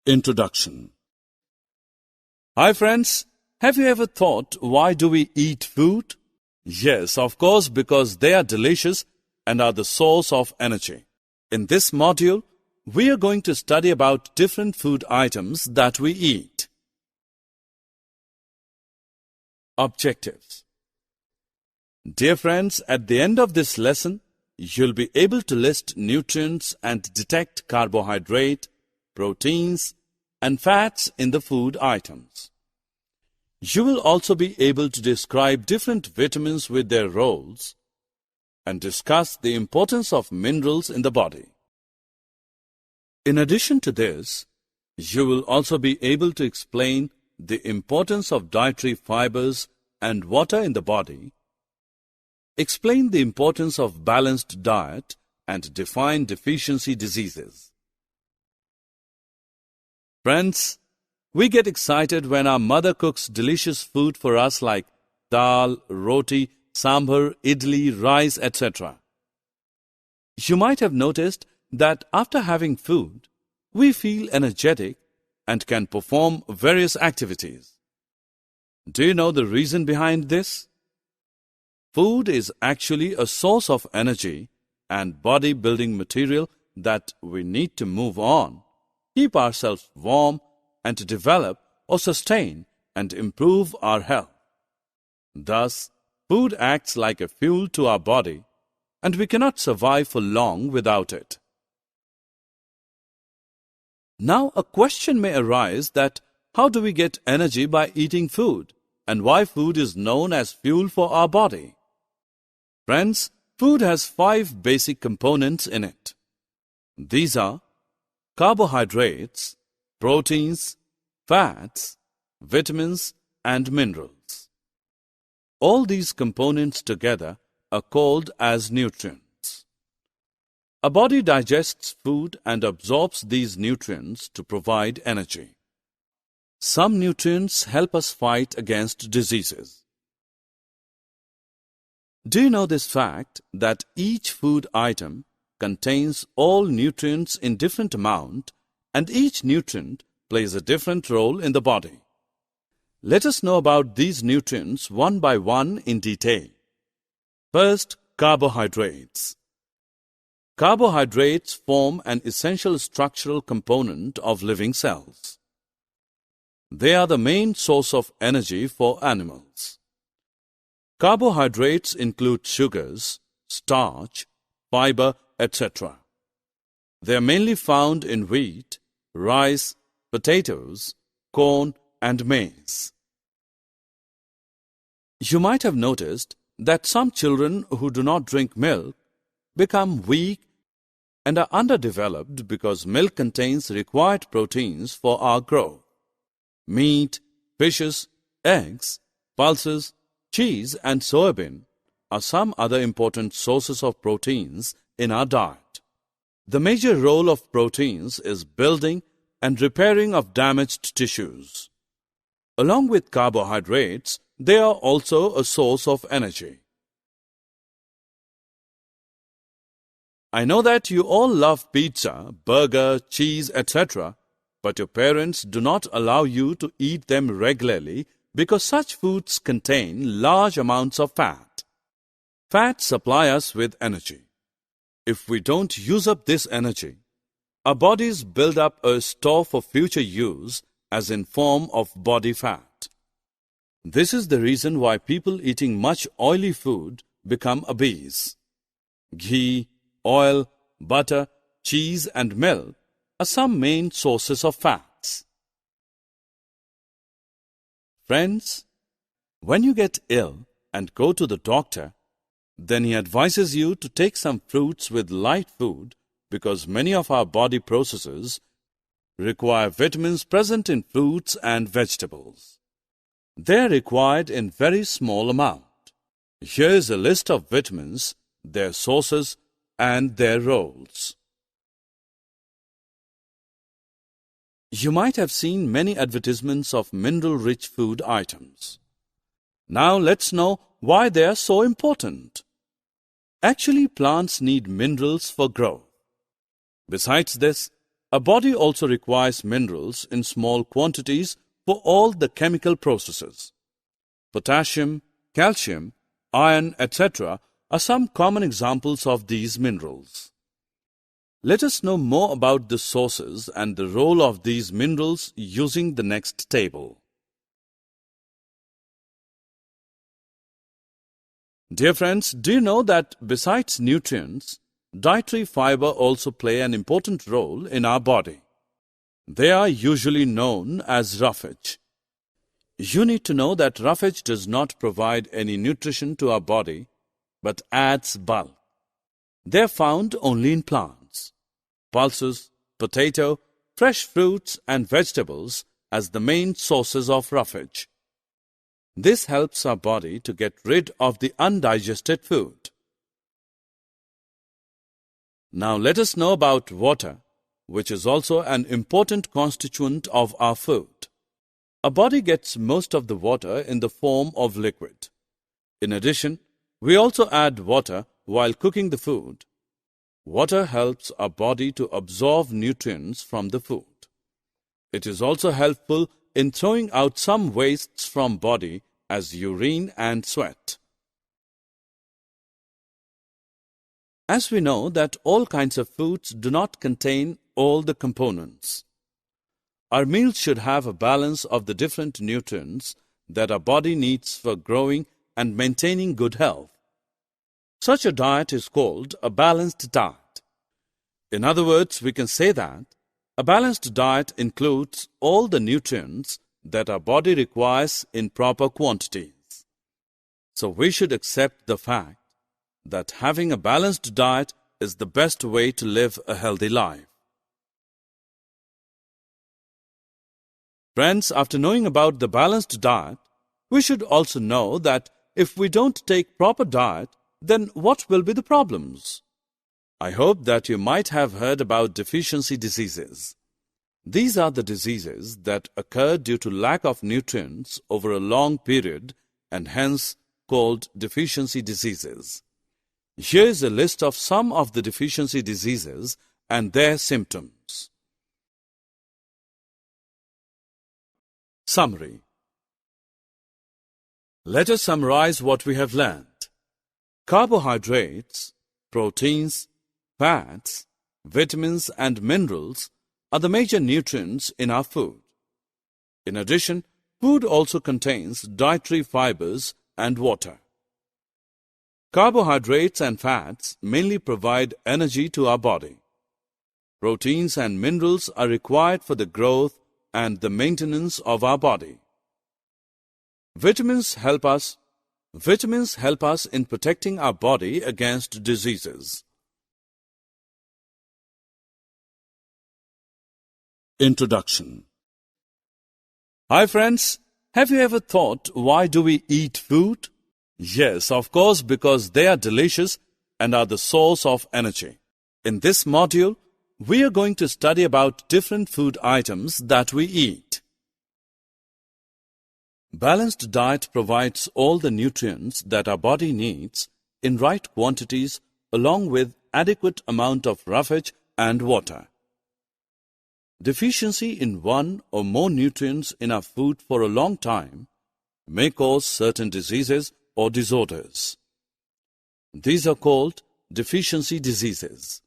Introduction. Hi friends, have you ever thought why do we eat food? Yes, of course, because they are delicious and are the source of energy. In this module, we are going to study about different food items that we eat. Objectives. Dear friends, at the end of this lesson, you'll be able to list nutrients and detect carbohydrate, proteins, and fats in the food items. You will also be able to describe different vitamins with their roles and discuss the importance of minerals in the body. In addition to this, you will also be able to explain the importance of dietary fibers and water in the body, explain the importance of balanced diet, and define deficiency diseases. Friends, we get excited when our mother cooks delicious food for us like dal, roti, sambar, idli, rice, etc. You might have noticed that after having food, we feel energetic and can perform various activities. Do you know the reason behind this? Food is actually a source of energy and body-building material that we need to move on, keep ourselves warm, and to develop or sustain and improve our health. Thus, food acts like a fuel to our body, and we cannot survive for long without it. Now, a question may arise that how do we get energy by eating food, and why food is known as fuel for our body? Friends, food has 5 basic components in it. These are carbohydrates, proteins, fats, vitamins, and minerals. All these components together are called as nutrients. A body digests food and absorbs these nutrients to provide energy. Some nutrients help us fight against diseases. Do you know this fact that each food item contains all nutrients in different amount, and each nutrient plays a different role in the body? Let us know about these nutrients one by one in detail. First, carbohydrates. Carbohydrates form an essential structural component of living cells. They are the main source of energy for animals. Carbohydrates include sugars, starch, fiber, etc. They are mainly found in wheat, rice, potatoes, corn, and maize. You might have noticed that some children who do not drink milk become weak and are underdeveloped because milk contains required proteins for our growth. Meat, fishes, eggs, pulses, cheese, and soybean are some other important sources of proteins in our diet. The major role of proteins is building and repairing of damaged tissues. Along with carbohydrates, they are also a source of energy. I know that you all love pizza, burger, cheese, etc., but your parents do not allow you to eat them regularly because such foods contain large amounts of fat. Fats supply us with energy. If we don't use up this energy, our bodies build up a store for future use as in form of body fat. This is the reason why people eating much oily food become obese. Ghee, oil, butter, cheese, and milk are some main sources of fats. Friends, when you get ill and go to the doctor, then he advises you to take some fruits with light food because many of our body processes require vitamins present in fruits and vegetables. They are required in very small amount. Here is a list of vitamins, their sources, and their roles. You might have seen many advertisements of mineral-rich food items. Now let's know why they are so important. Actually, plants need minerals for growth. Besides this, a body also requires minerals in small quantities for all the chemical processes. Potassium, calcium, iron, etc. are some common examples of these minerals. Let us know more about the sources and the role of these minerals using the next table. Dear friends, do you know that besides nutrients, dietary fiber also play an important role in our body? They are usually known as roughage. You need to know that roughage does not provide any nutrition to our body, but adds bulk. They are found only in plants, pulses, potato, fresh fruits and vegetables as the main sources of roughage. This helps our body to get rid of the undigested food. Now let us know about water, which is also an important constituent of our food. Our body gets most of the water in the form of liquid. In addition, we also add water while cooking the food. Water helps our body to absorb nutrients from the food. It is also helpful in throwing out some wastes from body as urine and sweat. As we know that all kinds of foods do not contain all the components. Our meals should have a balance of the different nutrients that our body needs for growing and maintaining good health. Such a diet is called a balanced diet. In other words, we can say that a balanced diet includes all the nutrients that our body requires in proper quantities. So we should accept the fact that having a balanced diet is the best way to live a healthy life. Friends, after knowing about the balanced diet, we should also know that if we don't take proper diet, then what will be the problems? I hope that you might have heard about deficiency diseases. These are the diseases that occur due to lack of nutrients over a long period and hence called deficiency diseases. Here is a list of some of the deficiency diseases and their symptoms. Summary. Let us summarize what we have learned. Carbohydrates, proteins, fats, vitamins and minerals are the major nutrients in our food. In addition, food also contains dietary fibers and water. Carbohydrates and fats mainly provide energy to our body. Proteins and minerals are required for the growth and the maintenance of our body. Vitamins help us in protecting our body against diseases. Introduction. Hi friends, have you ever thought why do we eat food? Yes, of course, because they are delicious and are the source of energy. In this module, we are going to study about different food items that we eat. Balanced diet provides all the nutrients that our body needs in right quantities along with adequate amount of roughage and water. Deficiency in one or more nutrients in our food for a long time may cause certain diseases or disorders. These are called deficiency diseases.